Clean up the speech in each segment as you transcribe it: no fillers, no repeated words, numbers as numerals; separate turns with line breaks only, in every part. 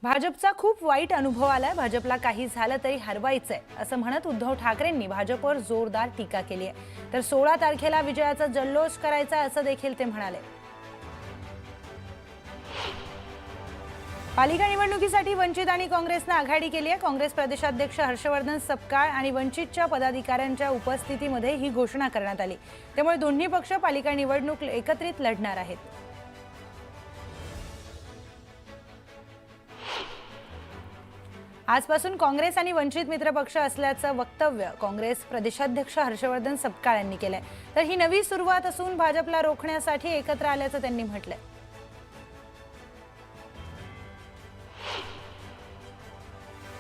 भाजपचा खूप वाईट अनुभव आलाय, भाजपला काही झालं तरी हरवायचंय असं म्हणत उद्धव ठाकरेंनी भाजपवर जोरदार टीका केली आहे। तर 16 तारखेला विजयाचा जल्लोष करायचा असं देखील ते म्हणाले। पालिका निवडणुकीसाठी वंचित आणि काँग्रेसने आघाडी केली आहे। काँग्रेस प्रदेशाध्यक्ष हर्षवर्धन सपकाळ आणि वंचितच्या पदाधिकाऱ्यांच्या उपस्थितीमध्ये ही घोषणा करण्यात आली। त्यामुळे दोन्ही पक्ष पालिका निवडणूक एकत्रित लढणार आहेत। आजपासून काँग्रेस आणि वंचित मित्र पक्ष असल्याचं वक्तव्य काँग्रेस प्रदेशाध्यक्ष हर्षवर्धन सपकाळ यांनी केलंय। तर ही नवी सुरुवात असून भाजपला रोखण्यासाठी एकत्र आल्याचं त्यांनी म्हटलंय।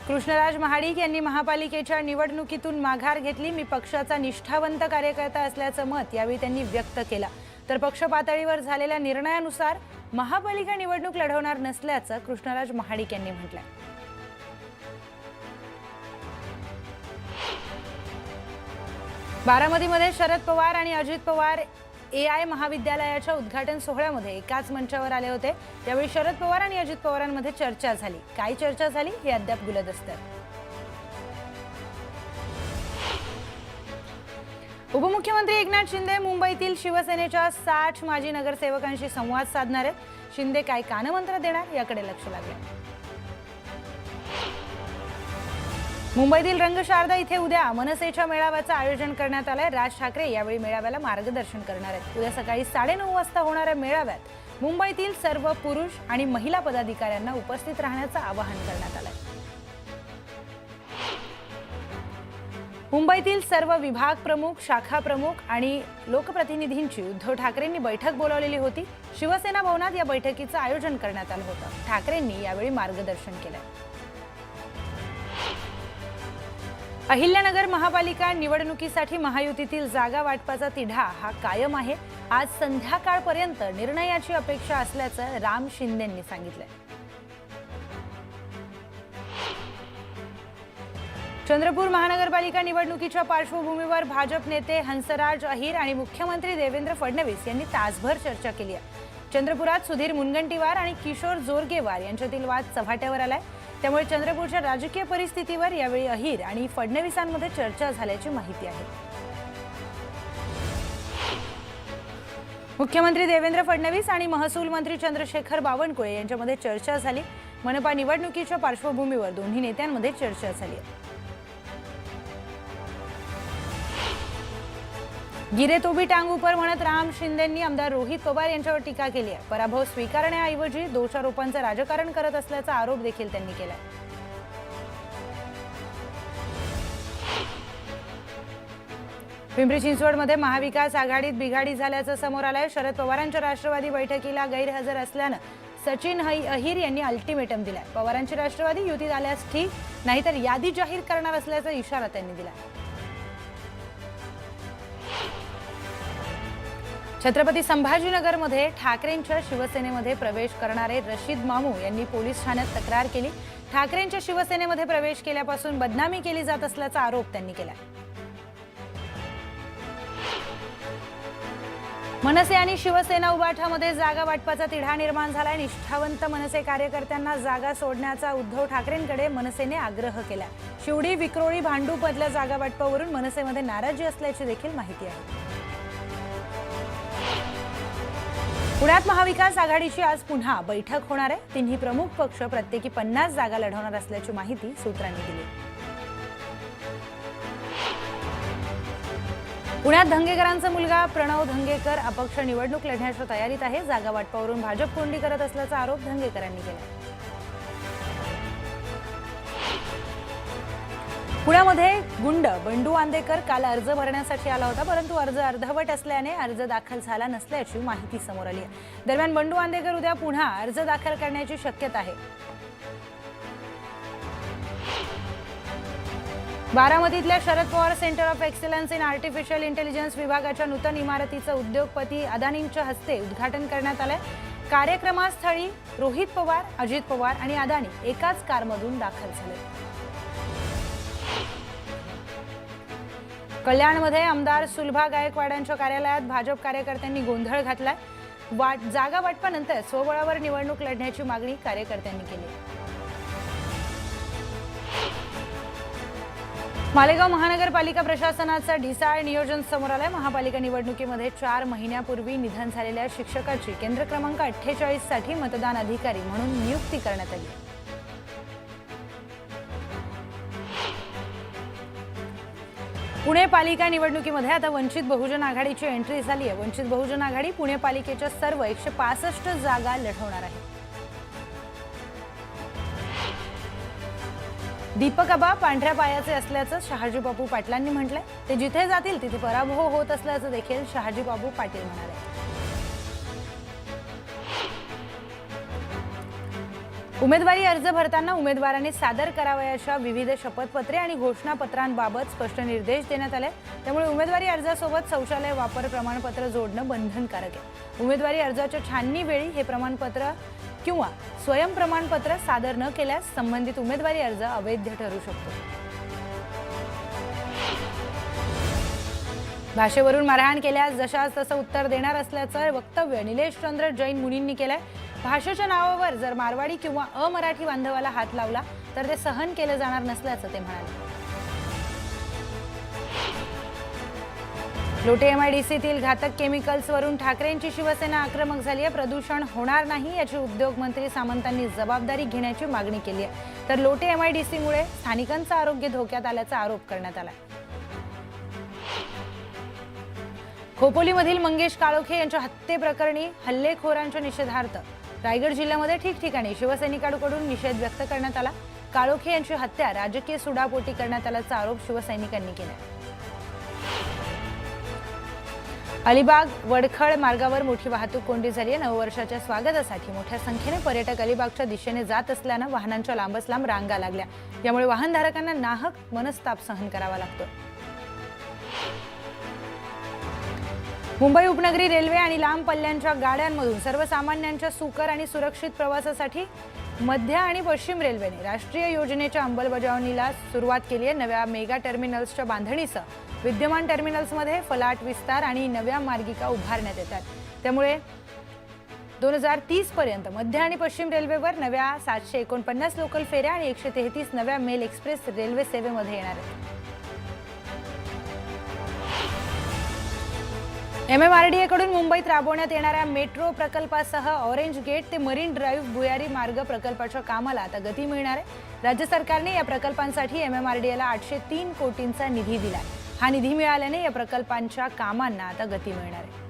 कृष्णराज महाडिक यांनी महापालिकेच्या निवडणुकीतून माघार घेतली। मी पक्षाचा निष्ठावंत कार्यकर्ता असल्याचं मत यावेळी त्यांनी व्यक्त केलं। तर पक्ष पातळीवर झालेल्या निर्णयानुसार महापालिका निवडणूक लढवणार नसल्याचं कृष्णराज महाडिक यांनी म्हटलंय। बारामतीमध्ये शरद पवार आणि अजित पवार AI महाविद्यालयाच्या उद्घाटन सोहळ्यामध्ये एकाच मंचावर आले होते। त्यावेळी शरद पवार आणि अजित पवारांमध्ये चर्चा झाली। काय चर्चा झाली हे अद्याप गुलदस्तर। उपमुख्यमंत्री एकनाथ शिंदे मुंबईतील शिवसेनेच्या 60 माजी नगरसेवकांशी संवाद साधणार आहेत। शिंदे काय कानमंत्र देणार याकडे लक्ष लागले। मुंबईतील रंगशारदा इथे उद्या मनसेच्या मेळाव्याचं आयोजन करण्यात आलंय। राज ठाकरे यावेळी मेळाव्याला मार्गदर्शन करणार आहेत। उद्या सकाळी 9:30 वाजता होणाऱ्या मेळाव्यात मुंबईतील सर्व पुरुष आणि महिला पदाधिकाऱ्यांना उपस्थित राहण्याचं आवाहन करण्यात आलंय। मुंबईतील सर्व विभाग प्रमुख, शाखा प्रमुख आणि लोकप्रतिनिधींची उद्धव ठाकरेंनी बैठक बोलावलेली होती। शिवसेना भवनात या बैठकीचं आयोजन करण्यात आलं होतं। ठाकरेंनी यावेळी मार्गदर्शन केलंय। अहिल्यानगर महापालिका निवडणुकीसाठी महायुतीतील जागा वाटपाचा तिढा हा कायम आहे। आज संध्याकाळपर्यंत निर्णयाची अपेक्षा असल्याचं राम शिंदेंनी सांगितलंय। चंद्रपूर महानगरपालिका निवडणुकीच्या पार्श्वभूमीवर भाजप नेते हंसराज अहिर आणि मुख्यमंत्री देवेंद्र फडणवीस यांनी तासभर चर्चा केली आहे। चंद्रपुरात सुधीर मुनगंटीवार आणि किशोर जोरगेवार यांच्यातील वाद चव्हाट्यावर आलाय। त्यामुळे चंद्रपूरच्या राजकीय परिस्थितीवर यावेळी अहिर आणि फडणवीसांमध्ये चर्चा झाल्याची माहिती आहे। मुख्यमंत्री देवेंद्र फडणवीस आणि महसूल मंत्री चंद्रशेखर बावनकुळे यांच्यामध्ये चर्चा झाली। मनपा निवडणुकीच्या पार्श्वभूमीवर दोन्ही नेत्यांमध्ये चर्चा झाली। गिरे तो भी टांग ऊपर म्हणत राम शिंदेंनी आमदार रोहित पवार यांच्यावर टीका केली आहे। पराभव स्वीकारण्याऐवजी दोषारोपांचं राजकारण करत असल्याचा आरोप देखील त्यांनी केलाय। पिंपरी चिंचवडमध्ये महाविकास आघाडीत बिघाडी झाल्याचं समोर आलंय। शरद पवारांच्या राष्ट्रवादी बैठकीला गैरहजर असल्यानं सचिन अहिर यांनी अल्टिमेटम दिलाय। पवारांची राष्ट्रवादी युतीत आल्यास ठीक, नाहीतर यादी जाहीर करणार असल्याचा इशारा त्यांनी दिला। छत्रपती संभाजीनगरमध्ये ठाकरेंच्या शिवसेनेमध्ये प्रवेश करणारे रशीद मामू यांनी पोलीस ठाण्यात तक्रार केली। ठाकरेंच्या शिवसेनेमध्ये प्रवेश केल्यापासून बदनामी केली जात असल्याचा आरोप त्यांनी केला। मनसे आणि शिवसेना उभाठामध्ये जागा वाटपाचा तिढा निर्माण झालाय। निष्ठावंत मनसे कार्यकर्त्यांना जागा सोडण्याचा उद्धव ठाकरेंकडे मनसेने आग्रह केला। शिवडी, विक्रोळी, भांडूप मधल्या जागा वाटपावरून मनसेमध्ये नाराजी असल्याची देखील माहिती आहे। पुण्यात महाविकास आघाडीची आज पुन्हा बैठक होणार आहे। तिन्ही प्रमुख पक्ष प्रत्येकी 50 जागा लढवणार असल्याची माहिती सूत्रांनी दिली। पुण्यात धंगेकरांचा मुलगा प्रणव धंगेकर अपक्ष निवडणूक लढण्याच्या तयारीत आहे। जागा वाटपावरून भाजप कोंडी करत असल्याचा आरोप धंगेकरांनी केला। पुण्यामध्ये गुंड बंडू आंदेकर काल अर्ज भरण्यासाठी आला होता, परंतु अर्ज अर्धवट असल्याने अर्ज दाखल झाला नसल्याची माहिती समोर आली आहे। दरम्यान बंडू आंदेकर उद्या पुन्हा अर्ज दाखल करण्याची शक्यता आहे। बारामतीतल्या Sharad Pawar centre of excellence in artificial intelligence विभागाच्या नूतन इमारतीचं उद्योगपती अदानींच्या हस्ते उद्घाटन करण्यात आलंय। कार्यक्रमास्थळी रोहित पवार, अजित पवार आणि अदानी एकाच कारमधून दाखल झाले। कल्याणमध्ये आमदार सुलभा गायकवाडांच्या कार्यालयात भाजप कार्यकर्त्यांनी गोंधळ घातलाय। जागा वाटपानंतर स्वबळावर निवडणूक लढण्याची मागणी कार्यकर्त्यांनी केली. मालेगाव महानगरपालिका प्रशासनाचा ढिसाळ नियोजन समोर आलंय. महापालिका निवडणुकीमध्ये 4 महिन्यापूर्वी निधन झालेल्या शिक्षकाची केंद्र क्रमांक 48 साठी मतदान अधिकारी म्हणून नियुक्ती करण्यात आली. पुणे पालिका निवडणुकीमध्ये आता वंचित बहुजन आघाडीची एंट्री झाली आहे. वंचित बहुजन आघाडी पुणे पालिकेच्या सर्व 165 जागा लढवणार आहे. दीपक आबा पांढऱ्या पायाचे असल्याचं शहाजी बापू पाटलांनी म्हटलंय. ते जिथे जातील तिथे पराभव होत असल्याचं देखील शहाजी बापू पाटील म्हणाले. उमेदवारी अर्ज भरताना उमेदवारांनी सादर करावयाच्या विविध शपथपत्रे आणि घोषणापत्रांबाबत स्पष्ट निर्देश देण्यात आले. त्यामुळे उमेदवारी अर्जासोबत शौचालय वापर प्रमाणपत्र जोडणं बंधनकारक आहे. उमेदवारी अर्जाच्या छाननीवेळी हे प्रमाणपत्र किंवा स्वयं प्रमाणपत्र सादर न केल्यास संबंधित उमेदवारी अर्ज अवैध ठरू शकतो. भाषेवरून मारहाण केल्यास जशास तसं उत्तर देणार असल्याचं वक्तव्य निलेश चंद्र जैन मुनींनी केलंय. भाषेच्या नावावर जर मारवाडी किंवा अमराठी बांधवाला हात लावला तर ते सहन केलं जाणार नसल्याचं ते म्हणाले. लोटे MIDCतील घातक केमिकल्सवरून ठाकरेंची शिवसेना आक्रमक झाली आहे. प्रदूषण होणार नाही याची उद्योग मंत्री सामंतांनी जबाबदारी घेण्याची मागणी केली आहे. तर लोटे MIDCमुळे स्थानिकांचं आरोग्य धोक्यात आल्याचा आरोप करण्यात आला. खोपोलीमधील मंगेश काळोखे यांच्या हत्येप्रकरणी हल्लेखोरांच्या निषेधार्थ रायगड जिल्ह्यामध्ये ठिकठिकाणी शिवसैनिकांकडून निषेध व्यक्त करण्यात आला. काळोखे यांची हत्या राजकीय सुडापोटी करण्यात आल्याचा आरोप शिवसैनिकांनी केला. अलिबाग वडखळ मार्गावर मोठी वाहतूक कोंडी झाली आहे. नववर्षाच्या स्वागतासाठी मोठ्या संख्येने पर्यटक अलिबागच्या दिशेने जात असल्यानं वाहनांच्या लांबच लांब रांगा लागल्या. यामुळे वाहनधारकांना नाहक मनस्ताप सहन करावा लागतो. मुंबई उपनगरी रेल्वे आणि लांब पल्ल्यांच्या गाड्यांमधून सर्वसामान्यांच्या सुकर आणि सुरक्षित प्रवासासाठी मध्य आणि पश्चिम रेल्वेने राष्ट्रीय योजनेच्या अंमलबजावणीला सुरुवात केली आहे. नव्या मेगा टर्मिनल्सच्या बांधणीसह विद्यमान टर्मिनल्समध्ये फलाट विस्तार आणि नव्या मार्गिका उभारण्यात येतात. त्यामुळे 2030 पर्यंत मध्य आणि पश्चिम रेल्वेवर नव्या 749 लोकल फेऱ्या आणि 133 नव्या मेल एक्सप्रेस रेल्वे सेवेमध्ये येणार आहेत. MMRDA कडून मुंबईत राबवण्यात येणाऱ्या मेट्रो प्रकल्पासह ऑरेंज गेट ते मरीन ड्राईव्ह भुयारी मार्ग प्रकल्पाच्या कामाला आता गती मिळणार आहे. राज्य सरकारने या प्रकल्पांसाठी MMRDAला 803 कोटींचा निधी दिलाय. हा निधी मिळाल्याने या प्रकल्पांच्या कामांना आता गती मिळणार आहे.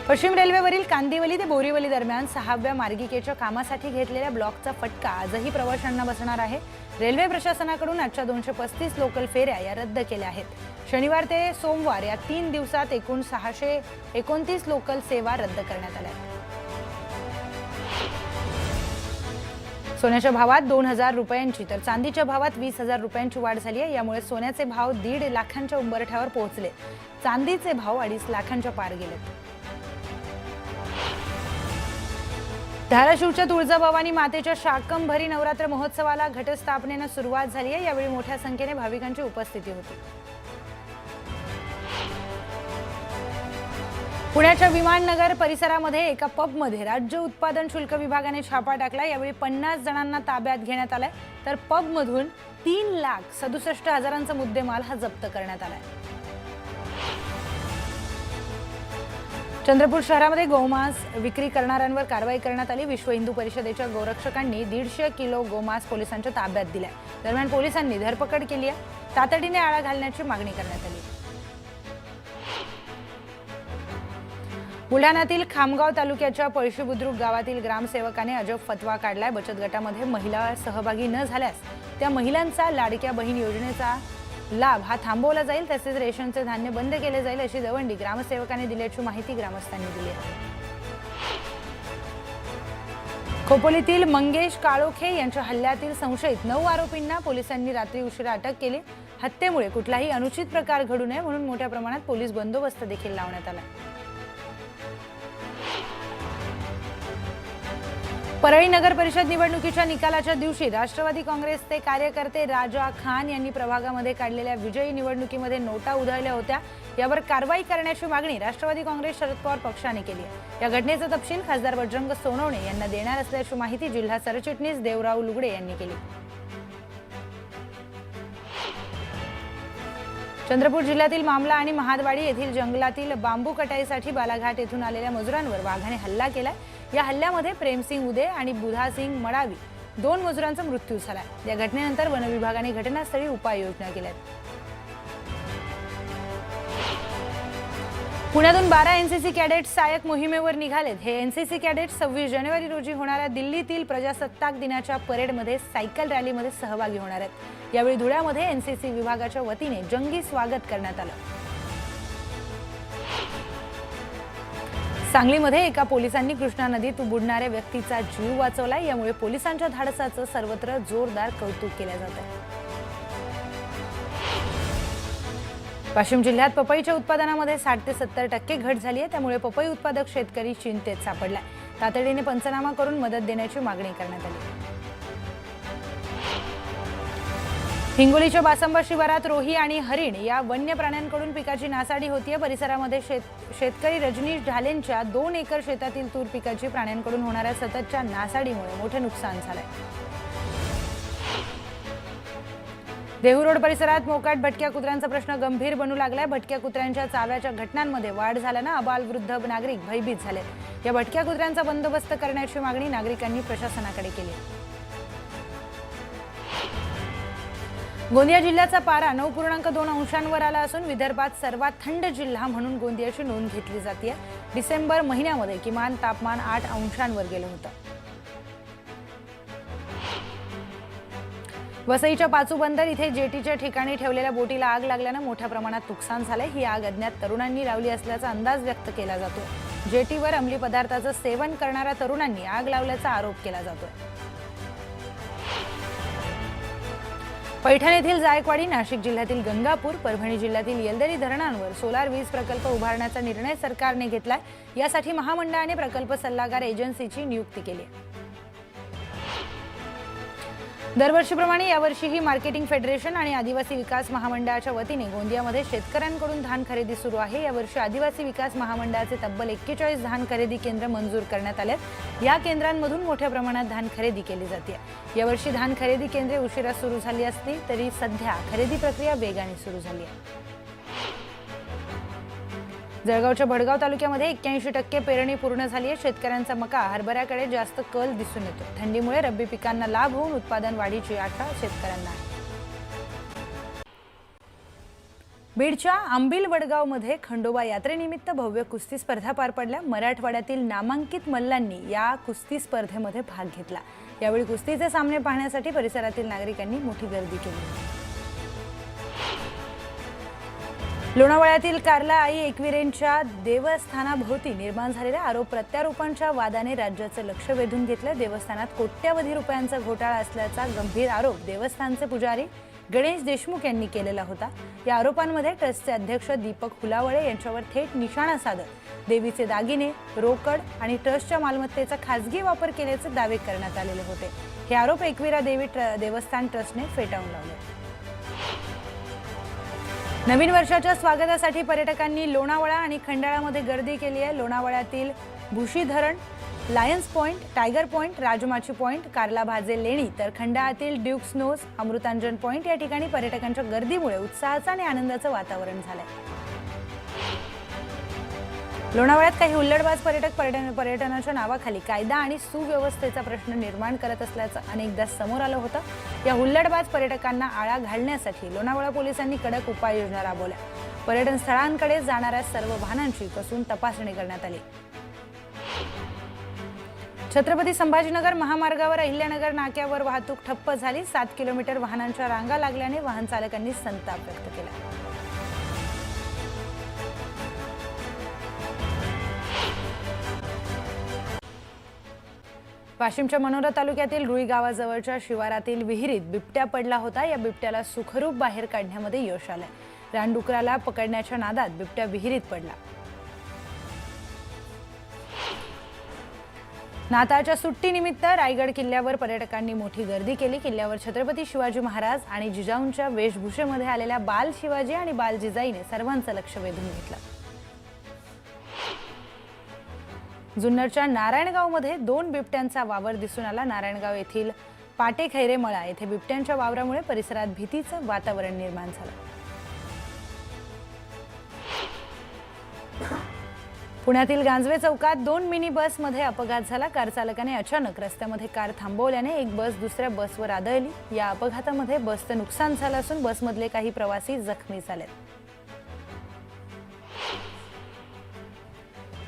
पश्चिम रेल्वेवरील कांदिवली ते बोरीवली दरम्यान 6व्या मार्गिकेच्या कामासाठी घेतलेल्या ब्लॉकचा फटका आजही प्रवाशांना बसणार आहे. रेल्वे प्रशासनाकडून आजच्या 235 लोकल फेऱ्या या रद्द केल्या आहेत. शनिवार ते सोमवार या 3 दिवसात एकूण 629 लोकल सेवा रद्द करण्यात आल्या. सोन्याच्या भावात 2000 रुपयांची तर चांदीच्या भावात 20,000 रुपयांची वाढ झाली आहे. यामुळे सोन्याचे भाव 1.5 लाखांच्या उंबरठ्यावर पोहोचले. चांदीचे भाव 2.5 लाखांच्या पार गेलेत. धाराशिवच्या तुळजाभवानी मातेच्या शाकंभरी नवरात्र महोत्सवाला घटस्थापनेनं सुरुवात झाली आहे. यावेळी मोठ्या संख्येने भाविकांची उपस्थिती होती. पुण्याच्या विमाननगर परिसरामध्ये एका पबमध्ये राज्य उत्पादन शुल्क विभागाने छापा टाकला. यावेळी 50 जणांना ताब्यात घेण्यात आलाय. तर पबमधून 3,67,000चा मुद्देमाल हा जप्त करण्यात आलाय. चंद्रपूर शहरामध्ये गोमांस विक्री करणाऱ्यांवर कारवाई करण्यात आली. विश्व हिंदू परिषदेच्या गोरक्षकांनी 150 किलो गोमांस पोलिसांच्या ताब्यात दिलाय. दरम्यान पोलिसांनी धरपकड केली आहे. तातडीने आळा घालण्याची मागणी करण्यात आली. बुलढाण्यातील खामगाव तालुक्याच्या पळशी बुद्रुक गावातील ग्रामसेवकाने अजब फतवा काढलाय. बचत गटामध्ये महिला सहभागी न झाल्यास त्या महिलांचा लाडक्या बहीण योजनेचा लाभ हा थांबवला जाईल. तसेच रेशनचे धान्य बंद केले जाईल अशी दवंडी ग्रामसेवकाने दिल्याची माहिती ग्रामस्थांनी दिली आहे. खोपोलीतील मंगेश काळोखे यांच्या हल्ल्यातील संशयित 9 आरोपींना पोलिसांनी रात्री उशिरा अटक केली. हत्येमुळे कुठलाही अनुचित प्रकार घडू नये म्हणून मोठ्या प्रमाणात पोलीस बंदोबस्त देखील लावण्यात आला. परळी नगर परिषद निवडणुकीच्या निकालाच्या दिवशी राष्ट्रवादी काँग्रेसचे कार्यकर्ते राजा खान यांनी प्रभागामध्ये काढलेल्या विजयी निवडणुकीमध्ये नोटा उधळल्या होत्या। यावर कारवाई करण्याची मागणी राष्ट्रवादी काँग्रेस शरद पवार पक्षाने केली आहे। या घटनेचा तपशील खासदार बजरंग सोनवणे यांना देणार असल्याची माहिती जिल्हा सरचिटणीस देवराव लुगडे यांनी केली। चंद्रपूर जिल्ह्यातील मामला आणि महादवाडी येथील जंगलातील बांबू कटाईसाठी बालाघाट येथून आलेल्या मजुरांवर वाघाने हल्ला केलाय। या हल्ल्यामध्ये प्रेमसिंग उदे आणि बुधासिंग मडावी 2 मजुरांचा मृत्यू झालाय। या घटनेनंतर वन विभागाने घटनास्थळी उपाययोजना केल्या। पुण्यातून 12 एनसीसी कॅडेट्स सहाय्यक मोहिमेवर निघालेत। हे एनसीसी कॅडेट्स 26 जानेवारी रोजी होणाऱ्या दिल्लीतील प्रजासत्ताक दिनाच्या परेडमध्ये सायकल रॅलीमध्ये सहभागी होणार आहेत। यावेळी धुळ्यामध्ये एनसीसी विभागाच्या वतीने जंगी स्वागत करण्यात आलं। सांगलीमध्ये एका पोलिसांनी कृष्णा नदीत बुडणाऱ्या व्यक्तीचा जीव वाचवला। यामुळे पोलिसांच्या धाडसाचं सर्वत्र जोरदार कौतुक केलं जात आहे। वाशिम जिल्ह्यात पपईच्या उत्पादनामध्ये 60 ते 70% घट झाली आहे। त्यामुळे पपई उत्पादक शेतकरी चिंतेत सापडलाय। तातडीने पंचनामा करून मदत देण्याची मागणी करण्यात आली। हिंगोलीच्या बासंबा शिवारात रोही आणि हरिण या वन्य प्राण्यांकडून पिकाची नासाडी होतीये। परिसरामध्ये शेतकरी रजनीश ढालेंच्या 2 एकर शेतातील तूर पिकाची प्राण्यांकडून होणाऱ्या सततच्या नासाडीमुळे मोठे नुकसान झालंय। देहू रोड परिसरात मोकाट भटक्या कुत्र्यांचा प्रश्न गंभीर बनू लागलाय। भटक्या कुत्र्यांच्या चाव्याच्या घटनांमध्ये वाढ झाल्याने अबालवृद्ध नागरिक भयभीत झालेत। या भटक्या कुत्र्यांचा बंदोबस्त करण्याची मागणी नागरिकांनी प्रशासनाकडे केली। गोंदिया जिल्ह्याचा पारा 9.2 अंशांवर आला असून विदर्भात सर्वात थंड जिल्हा म्हणून गोंदियाची नोंद घेतली जाते। डिसेंबर महिन्यामध्ये किमान तापमान 8 अंशांवर गेलं होतं। वसईच्या पाचू बंदर इथे जेटीच्या ठिकाणी ठेवलेल्या बोटीला आग लागल्याने मोठ्या प्रमाणात नुकसान झालंय। ही आग अज्ञात तरुणांनी लावली असल्याचा अंदाज व्यक्त केला जातो। जेटीवर अंमली पदार्थाचं सेवन करणाऱ्या तरुणांनी आग लावल्याचा आरोप केला जातोय। पैठण येथील जायकवाडी, नाशिक जिल्ह्यातील गंगापूर, परभणी जिल्ह्यातील येलदरी धरणांवर सोलार वीज प्रकल्प उभारण्याचा निर्णय सरकारने घेतलाय। यासाठी महामंडळाने प्रकल्प सल्लागार एजन्सीची नियुक्ती केली। दरवर्षीप्रमाणे यावर्षीही मार्केटिंग फेडरेशन आणि आदिवासी विकास महामंडळाच्या वतीने गोंदियामध्ये शेतकऱ्यांकडून धान खरेदी सुरू आहे। यावर्षी आदिवासी विकास महामंडळाचे तब्बल 41 धान खरेदी केंद्र मंजूर करण्यात आलेत। या केंद्रांमधून मोठ्या प्रमाणात धान खरेदी केली जाते। यावर्षी धान खरेदी केंद्रे उशिरा सुरू झाली असली तरी सध्या खरेदी प्रक्रिया वेगाने सुरू झाली आहे। जळगावच्या भडगाव तालुक्यामध्ये 81% पेरणी पूर्ण झाली आहे। शेतकऱ्यांचा मका हरभऱ्याकडे जास्त कल दिसून येतो। थंडीमुळे रब्बी पिकांना लाभ होऊन उत्पादन वाढीची आशा शेतकऱ्यांना आहे। बीडच्या आंबील वडगावमध्ये खंडोबा यात्रेनिमित्त भव्य कुस्ती स्पर्धा पार पडल्या। मराठवाड्यातील नामांकित मल्लांनी या कुस्ती स्पर्धेमध्ये भाग घेतला। यावेळी कुस्तीचे सामने पाहण्यासाठी परिसरातील नागरिकांनी मोठी गर्दी केली। लोणावळ्यातील कार्ला आई एकविरेंच्या देवस्थानाभोवती निर्माण झालेल्या आरोप प्रत्यारोपांच्या वादाने राज्याचं लक्ष वेधून घेतलं। देवस्थानात कोट्यवधी रुपयांचा घोटाळा असल्याचा गंभीर आरोप देवस्थानचे पुजारी गणेश देशमुख यांनी केलेला होता। या आरोपांमध्ये ट्रस्टचे अध्यक्ष दीपक हुलावळे यांच्यावर थेट निशाणा साधत देवीचे दागिने, रोकड आणि ट्रस्टच्या मालमत्तेचा खासगी वापर केल्याचे दावे करण्यात आलेले होते। हे आरोप एकविरा देवी देवस्थान ट्रस्टने फेटाळून लावले। नवीन वर्षाच्या स्वागतासाठी पर्यटकांनी लोणावळा आणि खंडाळामध्ये गर्दी केली आहे। लोणावळ्यातील भुशी धरण, Lions Point, Tiger Point, Rajmachi point, Karla Bhaje लेणी तर खंडाळातील ड्यूक्स नोज, अमृतांजन पॉइंट या ठिकाणी पर्यटकांच्या गर्दीमुळे उत्साहाचं आणि आनंदाचं वातावरण झालंय। लोणावळ्यात काही हुल्लडबाज पर्यटक पर्यटनाच्या नावाखाली कायदा आणि सुव्यवस्थेचा प्रश्न निर्माण करत असल्याचं अनेकदा समोर आलं होतं। या हुल्लडबाज पर्यटकांना आळा घालण्यासाठी लोणावळा पोलिसांनी कडक उपाययोजना राबवल्या। पर्यटन स्थळांकडे जाणाऱ्या सर्व वाहनांची कसून तपासणी करण्यात आली। छत्रपती संभाजीनगर महामार्गावर अहिल्यानगर नाक्यावर वाहतूक ठप्प झाली। 7 किलोमीटर वाहनांच्या रांगा लागल्याने वाहन चालकांनी संताप व्यक्त केला। वाशिमच्या मनोरा तालुक्यातील रुई गावाजवळच्या शिवारातील विहिरीत बिबट्या पडला होता। या बिबट्याला सुखरूप बाहेर काढण्यामध्ये यश आलंय। रानडुकराला पकडण्याच्या नादात बिबट्या विहिरीत पडला। नाताळच्या सुट्टीनिमित्त रायगड किल्ल्यावर पर्यटकांनी मोठी गर्दी केली। किल्ल्यावर छत्रपती शिवाजी महाराज आणि जिजाऊंच्या वेशभूषेमध्ये आलेल्या बाल शिवाजी आणि बाल जिजाईने सर्वांचं लक्ष वेधून घेतलं। जुन्नरच्या नारायणगावमध्ये 2 बिबट्यांचा वावर दिसून आला। नारायणगाव येथील पाटेखैरे मळा येथे बिबट्यांच्या वावरामुळे परिसरात भीतीचं वातावरण निर्माण झालं। पुण्यातील गांजवे चौकात 2 मिनी बसमध्ये अपघात झाला। कार चालकाने अचानक रस्त्यामध्ये कार थांबवल्याने एक बस दुसऱ्या बसवर आदळली। या अपघातामध्ये बसचं नुकसान झालं असून बसमधले काही प्रवासी जखमी झालेत।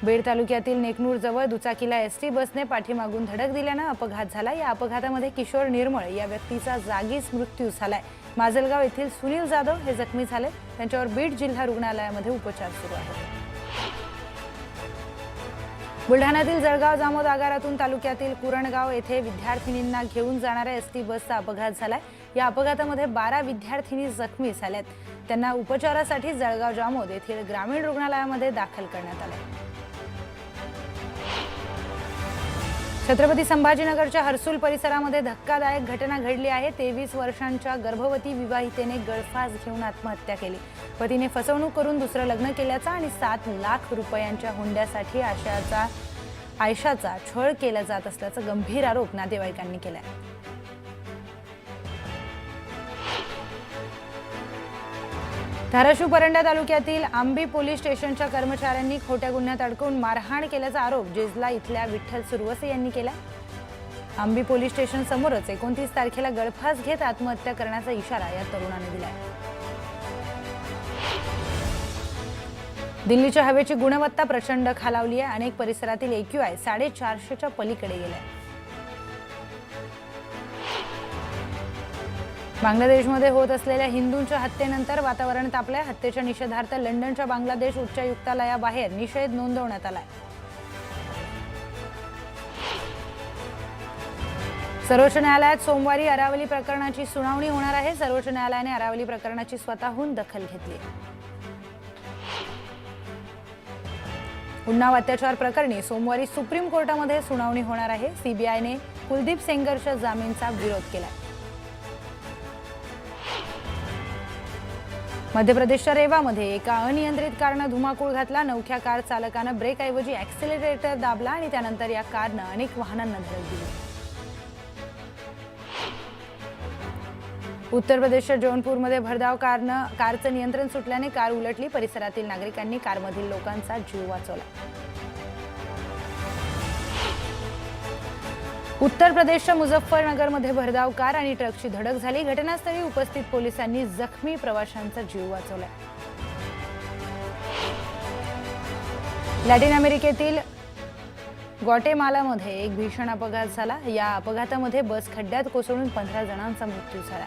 बीड तालुक्यातील नेकनूर जवळ दुचाकीला एसटी बसने पाठीमागून धडक दिल्यानं अपघात झाला। या अपघातामध्ये किशोर निर्मळ या व्यक्तीचा जागीच मृत्यू झालाय। माजलगाव येथील सुनील जाधव हे जखमी झाले। त्यांच्यावर बीड जिल्हा रुग्णालयामध्ये उपचार सुरू आहेत। बुलढाण्यातील जळगाव जामोद आगारातून तालुक्यातील कुरणगाव येथे विद्यार्थिनींना घेऊन जाणाऱ्या एसटी बसचा अपघात झालाय। या अपघातामध्ये 12 विद्यार्थिनी जखमी झाल्यात। त्यांना उपचारासाठी जळगाव जामोद येथील ग्रामीण रुग्णालयामध्ये दाखल करण्यात आले। छत्रपती संभाजीनगरच्या हर्सुल परिसरामध्ये धक्कादायक घटना घडली आहे। 23 वर्षांच्या गर्भवती विवाहितेने गळफास घेऊन आत्महत्या केली। पतीने फसवणूक करून दुसरं लग्न केल्याचा आणि 7 लाख रुपयांच्या हुंड्यासाठी आयशाचा छळ केला जात असल्याचा गंभीर आरोप नातेवाईकांनी केलाय। धाराशिव परंडा तालुक्यातील आंबी पोलीस स्टेशनच्या कर्मचाऱ्यांनी खोट्या गुन्ह्यात अडकवून मारहाण केल्याचा आरोप जेजला इथल्या विठ्ठल सुरवसे यांनी केला। आंबी पोलीस स्टेशन समोरच 29 तारखेला गळफास घेत आत्महत्या करण्याचा इशारा या तरुणाने दिलाय। दिल्लीच्या हवेची गुणवत्ता प्रचंड खालावली आहे। अनेक परिसरातील AQI 450च्या पलीकडे गेलाय। बांगलादेशमध्ये होत असलेल्या हिंदूंच्या हत्येनंतर वातावरण तापलंय। हत्येच्या निषेधार्थ लंडनच्या बांगलादेश उच्चायुक्तालयाबाहेर निषेध नोंदवण्यात आलाय। सर्वोच्च न्यायालयात सोमवारी अरावली प्रकरणाची सुनावणी होणार आहे। सर्वोच्च न्यायालयाने अरावली प्रकरणाची स्वतःहून दखल घेतली। उन्नाव अत्याचार प्रकरणी सोमवारी सुप्रीम कोर्टामध्ये सुनावणी होणार आहे। CBIने कुलदीप सेंगरच्या जामीनचा विरोध केला। मध्य प्रदेशच्या रेवामध्ये एका अनियंत्रित कारनं धुमाकूळ घातला। नवख्या कार चालकानं ब्रेकऐवजी ॲक्सिलरेटर दाबला आणि त्यानंतर या कारनं अनेक वाहनांना धडक दिली। उत्तर प्रदेशच्या जौनपूरमध्ये भरधाव कारचं नियंत्रण सुटल्याने कार उलटली। परिसरातील नागरिकांनी कारमधील लोकांचा जीव वाचवला। उत्तर प्रदेशच्या मुझफ्फरनगरमध्ये भरधाव कार आणि ट्रकची धडक झाली। घटनास्थळी उपस्थित पोलिसांनी जखमी प्रवाशांचा जीव वाचवला। लॅटिन अमेरिकेतील ग्वाटेमालामध्ये एक भीषण अपघात झाला। या अपघातामध्ये बस खड्ड्यात कोसळून 15 जणांचा मृत्यू झाला।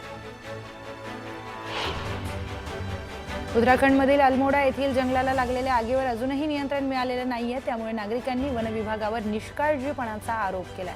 उत्तराखंडमधील अल्मोडा येथील जंगलाला लागलेल्या आगीवर अजूनही नियंत्रण मिळालेलं नाहीये। त्यामुळे नागरिकांनी वन विभागावर निष्काळजीपणाचा आरोप केलाय।